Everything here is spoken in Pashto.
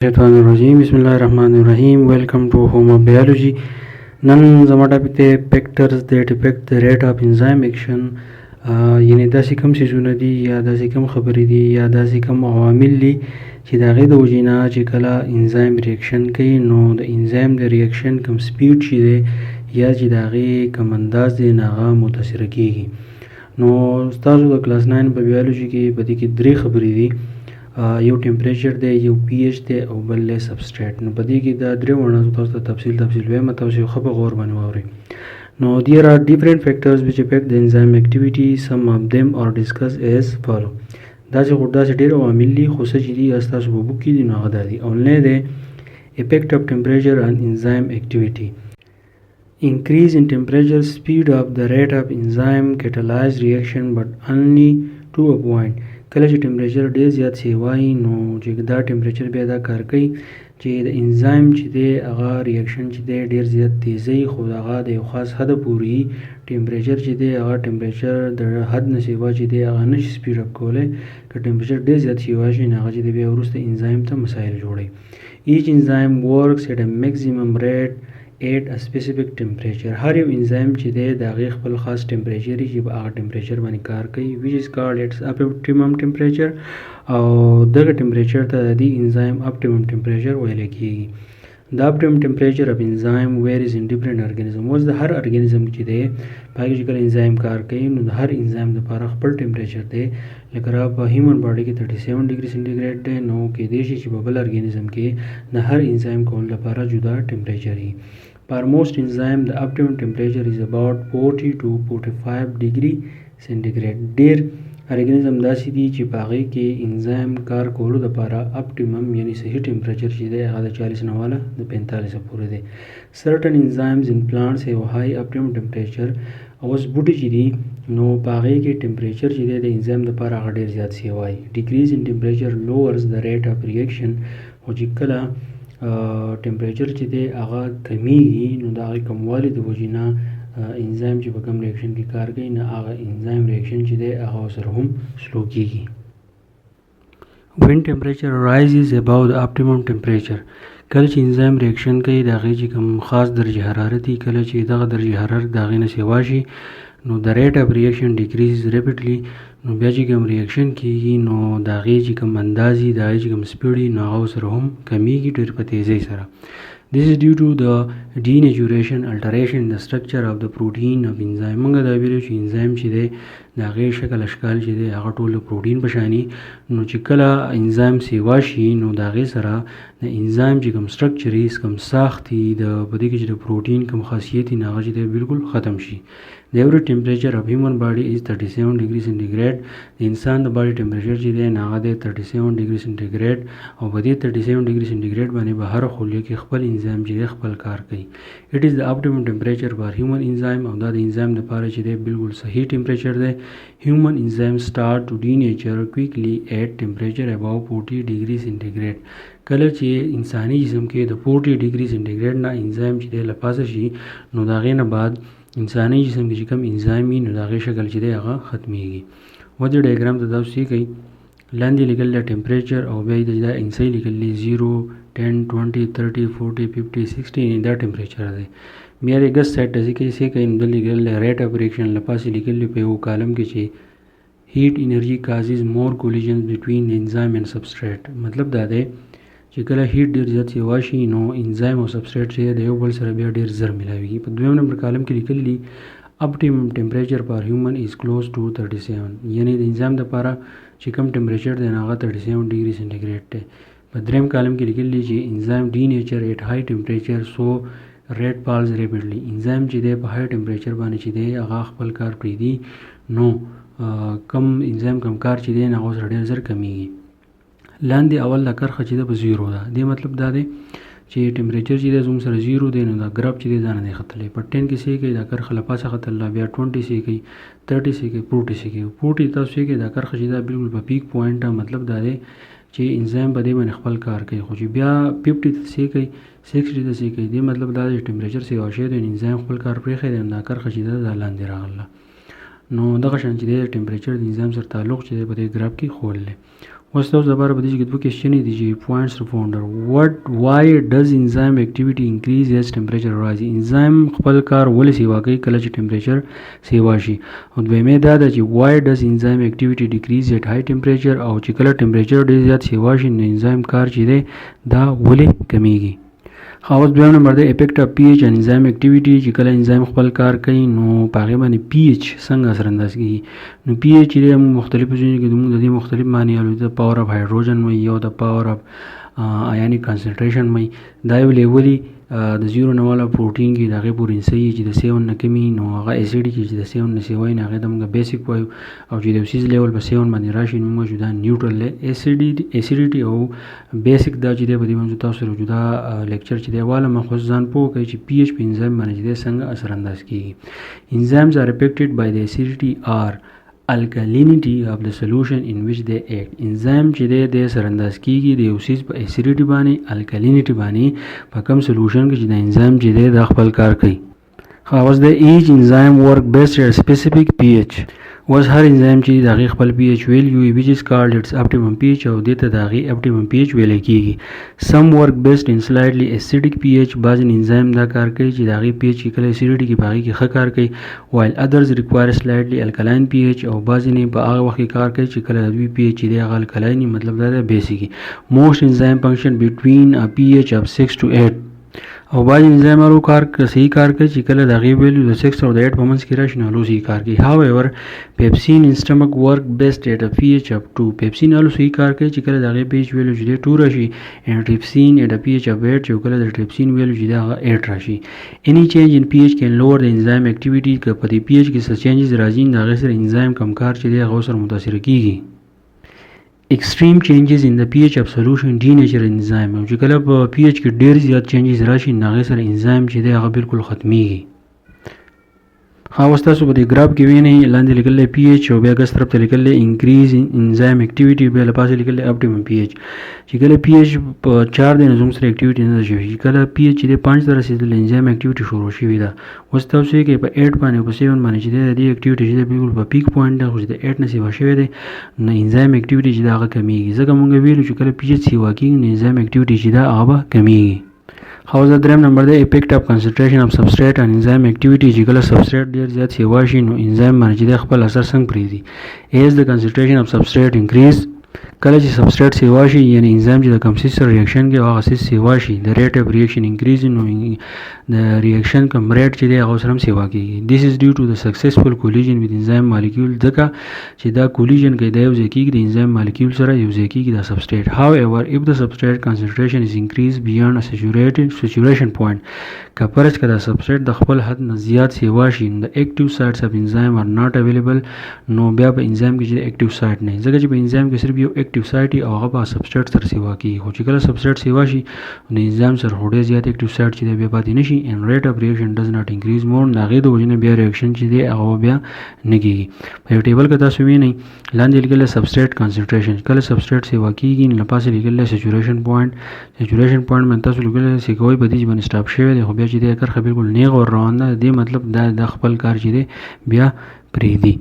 Shaitanirrajim. Bismillahirrahmanirrahim. Welcome to Home of Biology. نن زما ټاپک دی فیکټرز that affect the rate of enzyme action. یعنی داسې کوم څیزونه دي یا داسې کوم خبرې دي یا داسې کوم عوامل دي چې د هغې د وجې نه چې کله انزایم ریاکشن کوي نو د انزایم د ریاکشن کوم سپیډ چې دی یا چې د هغې کوم انداز دی نه هغه متاثره کیږي. نو ستاسو د کلاس 9 په بیولوژي کې په دې کې درې خبرې دي. یو ټمپریچر دی، یو پی ایچ دی او بل دی سبسټریټ. نو په دې کې دا درې وړاندې تاسو ته تفصیل وایم، تاسو ښه په غور باندې واورئ. Now there are different factors which affect the enzyme activity. Some of them are discussed as follow. داسې ډېر عوامل دي خو څه چې دي ستاسو په بوک کې دي نو هغه دا دي. اولنی دی effect of temperature on enzyme activity. Increase in temperature speed up the rate of enzyme catalyzed reaction but only to a point. کله چې ټمپریچر ډېر زیات شي وای نو چې دا ټمپریچر بیا دا کار کوي چې د انزایم چې دی هغه ریاکشن چې دی ډېر زیات تیزی خو هغه د یو خاص حده پورې ټمپریچر چې دی هغه ټمپریچر د حد نه سیوا چې دی هغه نشي سپیډ اپ کولی. که ټمپریچر ډېر زیات شي وای شي نو هغه چې دی بیا وروسته انزایم ته مسایل جوړوي. ایچ انزایم ورکس ایټ ا میکسیمم ریټ at a specific temperature. هر یو انزایم چې دی د هغې خپل خاص ټمپریچر چې په هغه ټمپریچر باندې کار کوي which is called its optimum temperature. او دغه ټمپریچر ته د دې انزایم optimum temperature ویل کېږي. د optimum temperature of enzyme varies in different organism. اوس د هر ارګانیزم چې دی په هغې چې کله انزایم کار کوي نو د هر انزایم دپاره خپل ټمپریچر دی. لکه را په هیومن باډي کې 37 ډګري سینټیګریډ دی نو کیدای شي چې په بل ارګانیزم کې د هر انزایم کول لپاره جدا ټمپریچر وي. For most enzyme the optimum temperature is about 40 to 45 degree centigrade. ډېر ارګانیزم داسې دي چې په هغې کې انزایم کار کولو دپاره اپټیمم یعنی صحیح ټمپریچر چې دی هغه د 40 نه واله د 45 پورې دی. Certain enzymes in plants have high optimum temperature. اوس بوټي چې دي نو په هغې کې ټمپریچر چې دی د انزایم دپاره هغه ډېر زیات شوی وای. Decrease in temperature lowers the rate of reaction. خو چې کله ټمپریچر چې دی هغه کمیږي نو د هغې کموالي د وجې نه انزایم چې په کوم ریاکشن کې کار کوي نه هغه انزایم ریاکشن چې دی هغه سره هم سلو کیږي. When temperature rises above the optimum temperature. کله چې انزایم ریاکشن کوي د هغې چې کوم خاص درجه حرارت وي کله چې دغه درجه حرارت د هغې نه سیوا شي نو د ریټ اف ریاکشن ډیکریز ریپیډلی. نو بیا چې کوم ریاکشن کیږي نو د هغې چې کوم انداز وي د هغې چې کوم سپیډ وي نو هغه سره هم کمیږي ډېر په تیزۍ سره. This is due to the denaturation alteration in the structure of the protein of enzyme. موږ دا ویلو چې انزایم چې دی د هغې شکل اشکال چې دی هغه ټول د پروټین په شاني نو چې کله انزایم سیوا شي نو د هغې سره د انزایم چې کوم سټرکچر یې کوم ساخت یې د په دې کې چې د پروټین کوم خاصیت یې هغه چې دی بالکل ختم شي. The average temperature of human body is 37 degree centigrade. د انسان د باډي ټمپریچر چې دی هغه دی 37 ډګري سینټیګریډ او په دې 37 ډګري سینټیګریډ باندې به هر خلیه کې خپل انزایم چې دی خپل کار کوي. It is the optimum temperature for human enzyme او دا د انزایم لپاره چې دی بالکل صحیح ټمپریچر دی. Human enzymes start to denature quickly at temperature above 40 degree centigrade. کله چې انساني جسم کې د 40 ډګري سینټیګریډ نه انزایم چې دی له پاسه شي نو د هغې نه بعد انساني جسم کې چې کوم انزایم وي نو د هغې شکل چې دی هغه ختمیږي. وجه ډایګرام ته تاسو یې کوئ لاندې لیکل دی ټمپریچر او بیا یې دا انسۍ لیکل دی 0 10 20 30 40 50 60 دا ټمپریچر دی. بیا د ګس سایډ ته څه کوي نو دلته لیکل دی ریټ اف ریاکشن له پاسې لیکل دی په یو کالم کې چې هیټ انرژي کازز مور کولیجنز بټوین انزایم اینډ سبسټریټ. مطلب دا دی چې کله هیټ ډېر زیات سیوا شي نو انزایم او سبسټریټ چې د یو بل سره بیا ډېر زر ملاویږي. په دویم نمبر کالم کې لیکل دي optimum temperature for human is close to 37. یعنی د انزایم دپاره چې کوم ټمپریچر دی هغه 37 ډګري سینټیګریډ دی. په دریم کالم کې لیکل دي چې انزایم ډینیچر ایټ های ټمپریچر سو ریټ فالز ریپیډلی. انزایم چې دی په های ټمپریچر باندې چې دی هغه خپل کار پرېږدي نو کم انزایم کم کار چې دی هغه سره ډېر زر کمیږي. لاندې اول دا کرښه چې ده په 0 ده. دې مطلب دا دی چې ټمپریچر چې دی زموږ سره 0 دی نو دا ګراف چې دی دا نه دی ختلی. په 10 کې څه کوي دا کرښه له پاسه ختله بیا 20 څه کوي 30 څه کوي 40 څه کوي 40 تاسو څه کوي دا کرښه چې دا بالکل په پیک پوینټ ده. مطلب دا دی چې انزایم په دې باندې خپل کار کوي. خو چې بیا 50 ته څه کوي 60 ته څه کوي دې مطلب دا دی ټمپریچر سیوا شوی دی انزایم خپل کار پرېښی دی دا کرښه چې ده دا لاندې راغله. نو دغه شان چې دی ټمپریچر د انزایم سره تعلق چې دی په دې ګراف کې ښودلی. اوس تاسو لپاره په دې کې دوه کوېسچنې دي چې پوینټس فاونډر why does enzyme activity increase as temperature rises. انزایم خپل کار ولې سیوا کوي کله چې ټمپریچر سیوا شي. او دویمه دا ده چې why does enzyme activity decrease at high temperature. او چې کله ټمپریچر ډېر زیات سیوا شي نو انزایم کار چې دی دا ولې کمیږي. اوس دویم نمبر دی افیکټ اف پی ایچ انزایم اکټیویټي. چې کله انزایم خپل کار کوي نو په هغې باندې پی ایچ څنګه اثر انداز کېږي. نو پی ایچ چې دی مختلفو ځایونو کې موږ د دې مختلف معنی یو د پاور اف هایډروجن وایي یو د پاور اف آیانیک کنسنټریشن وایي. دا یو لیولي د 0 نه والا پروټین کې د هغې پورې انسوي چې د 7 نه کمي نو هغه ایسیډ چې د 7 نه سیوایي نو هغې ته موږ بیسیک وایو. او چې د یو څیز لیول په 7 باندې راشي نو موږ دا نیوټرل دی. ایسیډیټي او بیسیک دا چې دی په دې باندې تاسو سره جدا لیکچر چې دی والم خو ځان پوه کوي چې پی ایچ په انزایم باندې چې دی څنګه اثر انداز کېږي. enzymes are affected by the acidity or alkalinity of the solution in which they act. enzyme چې دی د اثر انداز کېږي د یو څیز په ایسیډیټي باندې الکالینیټي باندې په کوم سلوشن کې چې د انزایم چې دی دا خپل کار کوي. اوس د each enzyme work best at specific pH. اوس هر انزایم چې د هغې خپل پی ایچ ویلیو which is called its optimum pH او دې ته د هغې optimum pH ویلی کېږي. some work best in slightly acidic pH. بعضې انزایم دا کار کوي چې د هغې pH چې کله acidity کې په هغې کې ښه کار کوي while others require slightly alkaline pH. او بعضې نه په هغه وخت کې کار کوي چې کله د دوی pH چې دی هغه alkaline مطلب دا دی بیسیک. most enzyme function between a pH of 6 to 8. او بعضې انزایمارو صحیح کار کوي چې کله د هغې ویلیو د 6 او د 8 په منځ کې راشي نو هلو صحیح کار کوي. however پیپسین in stomach work best at a pH of 2. پیپسین هلو صحیح کار کوي چې کله د هغې pH ویلیو چې دی 2 راشي and trypsin at a pH of 8 چې کله د ټریپسین ویلیو چې دی هغه 8 راشي. any change in pH can lower the enzyme activity. که په دې pH کې څه چینجز راځي نو د هغې سره انزایم کم کار چې دی هغه سره متاثره کېږي. extreme changes in the pH of solution denature enzyme. او چې کله په pH کې ډېر زیات چینجز راشي نو هغې سره انزایم چې دی هغه بالکل ختمیږي. اوس تاسو په دې ګراف کې وینئ لاندې لیکل دی پی ایچ او بیا ګس طرف ته لیکل دی انکریز انزایم اکټیویټي بیا له پاسه لیکل دی اپټیمم پی ایچ. چې کله پی ایچ په 4 دی نو زموږ سره اکټیویټي نه ده شوې. چې کله پی ایچ چې دی 5 ته رسېدلی انزایم اکټیویټي شروع شوې ده. اوس تاسو یې کوئ په 8 باندې او په 7 باندې چې دی د دې اکټیویټي چې دی بالکل په پیک پوینټ ده خو چې د 8 نه سیوا شوی دی نو انزایم اکټیویټي چې دی هغه کمیږي. ځکه مونږ ویلو چې کله پی ایچ سیوا کېږي نو انزایم اکټیویټي چې ده هغه به کمیږي. او دا دریم نمبر دی افیکټ اف کنسنټریشن اف سبسټریټ ان انزایم اکټیویټي. چې کله سبسټریټ ډېر زیات سیوا شي نو انزایم باندې چې دی خپل اثر څنګه پرېږدي. ایز د کنسنټریشن اف سبسټریټ انکریز. کله چې سبسټریټ سیوا شي یعنی انزایم چې د کوم څیز سره ریاکشن کوي هغه څیز سیوا شي د ریټ اف ریاکشن انکریز نو د ریاکشن کوم ریټ چې دی هغه سره هم سیوا کېږي. دیس از ډیو ټو د سکسسفل کولیژن وذ انزایم مالیکول. ځکه چې دا کولیژن کوي دا یو ځای کېږي د انزایم مالیکول سره یو ځای کېږي دا سبسټریټ. however if the substrate concentration is increased beyond a saturation point. که فرض که دا سبسټریټ د خپل حد نه زیات سیوا شي نو د اکټیو سایټس اف انزایم ار ناٹ اویلیبل. نو بیا په انزایم کې چې اکټیو سایټ نه ځکه چې په انزایم کې صرف یو اکټیو سایټ او هغه په سبسټریټ سره سیوا کېږي. خو چې کله سبسټریټ سیوا شي نو انزایم سره خو ډېر زیات اکټیو سایټ چې دی بیا پاتې نه شي and rate of reaction does not increase more. د هغې د وجې نه بیا ریاکشن چې دی هغه بیا نه کېږي. په یو ټیبل کې تاسو وینئ لاندې لیکل دی سبسټریټ کنسنټریشن. کله سبسټریټ سیوا کېږي نو له پاسه لیکل دی سچوریشن پوینټ. سچوریشن پوینټ باندې تاسو لیکل دی سیکوی په دې باندې سټاپ شوی دی خو بیا چې دی کرښه بالکل نیغ ور روان ده. د دې مطلب دا د خپل کار چې دی بیا پرېږدي.